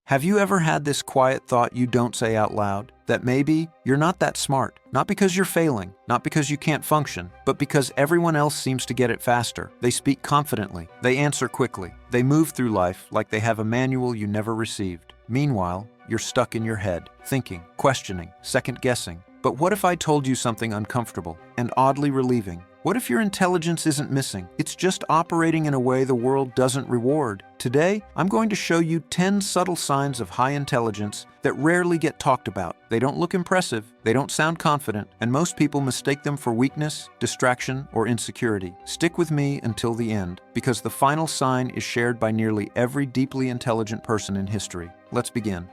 Have you ever had this quiet thought you don't say out loud? That maybe you're not that smart, not because you're failing, not because you can't function, but because everyone else seems to get it faster. They speak confidently, they answer quickly, they move through life like they have a manual you never received. Meanwhile, you're stuck in your head, thinking, questioning, second-guessing. But what if I told you something uncomfortable and oddly relieving? What if your intelligence isn't missing? It's just operating in a way the world doesn't reward. Today, I'm going to show you 10 subtle signs of high intelligence that rarely get talked about. They don't look impressive, they don't sound confident, and most people mistake them for weakness, distraction, or insecurity. Stick with me until the end, because the final sign is shared by nearly every deeply intelligent person in history. Let's begin.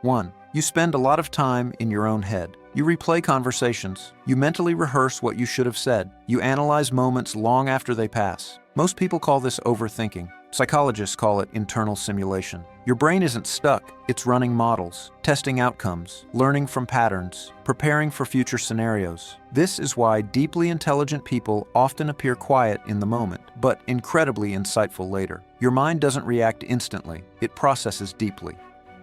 1. You spend a lot of time in your own head. You replay conversations. You mentally rehearse what you should have said. You analyze moments long after they pass. Most people call this overthinking. Psychologists call it internal simulation. Your brain isn't stuck. It's running models, testing outcomes, learning from patterns, preparing for future scenarios. This is why deeply intelligent people often appear quiet in the moment, but incredibly insightful later. Your mind doesn't react instantly. It processes deeply.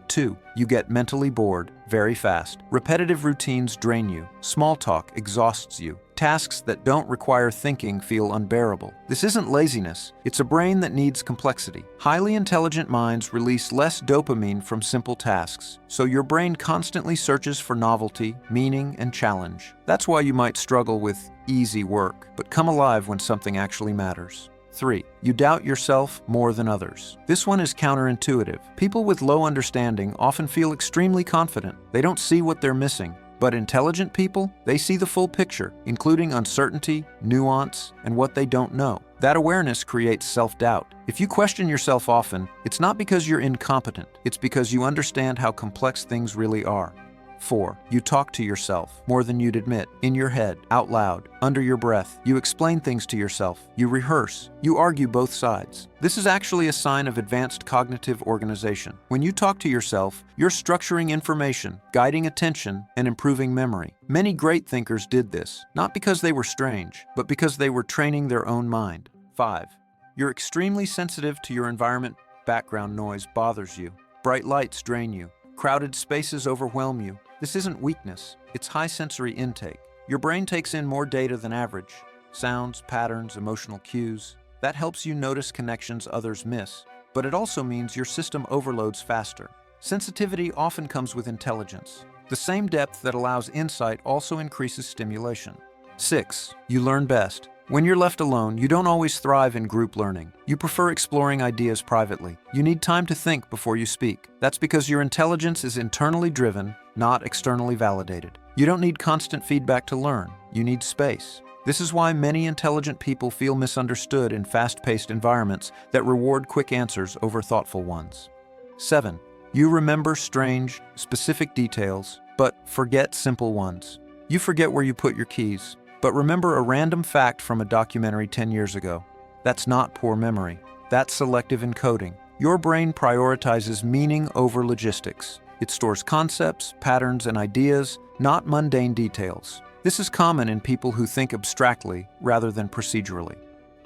2. You get mentally bored very fast. Repetitive routines drain you. Small talk exhausts you. Tasks that don't require thinking feel unbearable. This isn't laziness. It's a brain that needs complexity. Highly intelligent minds release less dopamine from simple tasks, so your brain constantly searches for novelty, meaning, and challenge. That's why you might struggle with easy work, but come alive when something actually matters. 3. You doubt yourself more than others. This one is counterintuitive. People with low understanding often feel extremely confident. They don't see what they're missing. But intelligent people, they see the full picture, including uncertainty, nuance, and what they don't know. That awareness creates self-doubt. If you question yourself often, it's not because you're incompetent. It's because you understand how complex things really are. 4. You talk to yourself more than you'd admit. In your head, out loud, under your breath. You explain things to yourself. You rehearse. You argue both sides. This is actually a sign of advanced cognitive organization. When you talk to yourself, you're structuring information, guiding attention, and improving memory. Many great thinkers did this, not because they were strange, but because they were training their own mind. 5. You're extremely sensitive to your environment. Background noise bothers you. Bright lights drain you. Crowded spaces overwhelm you. This isn't weakness, it's high sensory intake. Your brain takes in more data than average. Sounds, patterns, emotional cues. That helps you notice connections others miss, but it also means your system overloads faster. Sensitivity often comes with intelligence. The same depth that allows insight also increases stimulation. 6. You learn best. When you're left alone, you don't always thrive in group learning. You prefer exploring ideas privately. You need time to think before you speak. That's because your intelligence is internally driven, not externally validated. You don't need constant feedback to learn. You need space. This is why many intelligent people feel misunderstood in fast-paced environments that reward quick answers over thoughtful ones. 7. You remember strange, specific details, but forget simple ones. You forget where you put your keys, but remember a random fact from a documentary 10 years ago. That's not poor memory. That's selective encoding. Your brain prioritizes meaning over logistics. It stores concepts, patterns, and ideas, not mundane details. This is common in people who think abstractly rather than procedurally.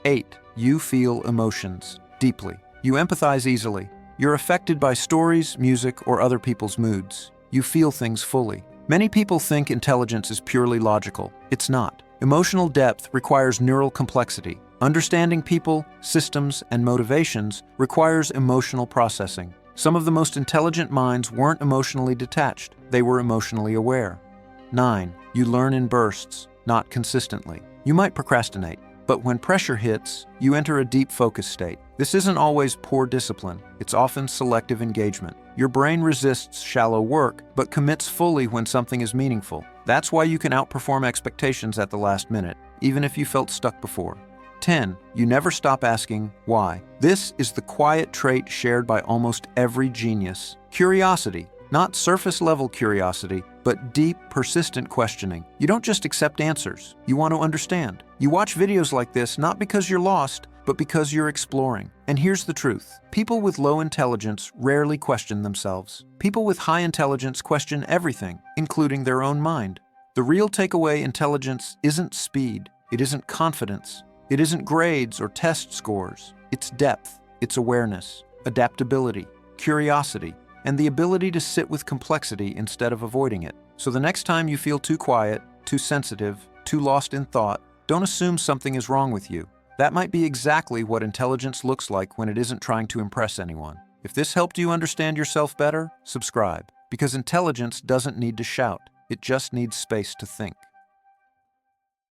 8. You feel emotions deeply. You empathize easily. You're affected by stories, music, or other people's moods. You feel things fully. Many people think intelligence is purely logical. It's not. Emotional depth requires neural complexity. Understanding people, systems, and motivations requires emotional processing. Some of the most intelligent minds weren't emotionally detached. They were emotionally aware. 9. You learn in bursts, not consistently. You might procrastinate, but when pressure hits, you enter a deep focus state. This isn't always poor discipline. It's often selective engagement. Your brain resists shallow work, but commits fully when something is meaningful. That's why you can outperform expectations at the last minute, even if you felt stuck before. 10. You never stop asking why. This is the quiet trait shared by almost every genius. Curiosity, not surface-level curiosity, but deep, persistent questioning. You don't just accept answers. You want to understand. You watch videos like this not because you're lost, but because you're exploring. And here's the truth. People with low intelligence rarely question themselves. People with high intelligence question everything, including their own mind. The real takeaway: intelligence isn't speed. It isn't confidence. It isn't grades or test scores. It's depth. It's awareness, adaptability, curiosity, and the ability to sit with complexity instead of avoiding it. So the next time you feel too quiet, too sensitive, too lost in thought, don't assume something is wrong with you. That might be exactly what intelligence looks like when it isn't trying to impress anyone. If this helped you understand yourself better, subscribe, because intelligence doesn't need to shout. It just needs space to think.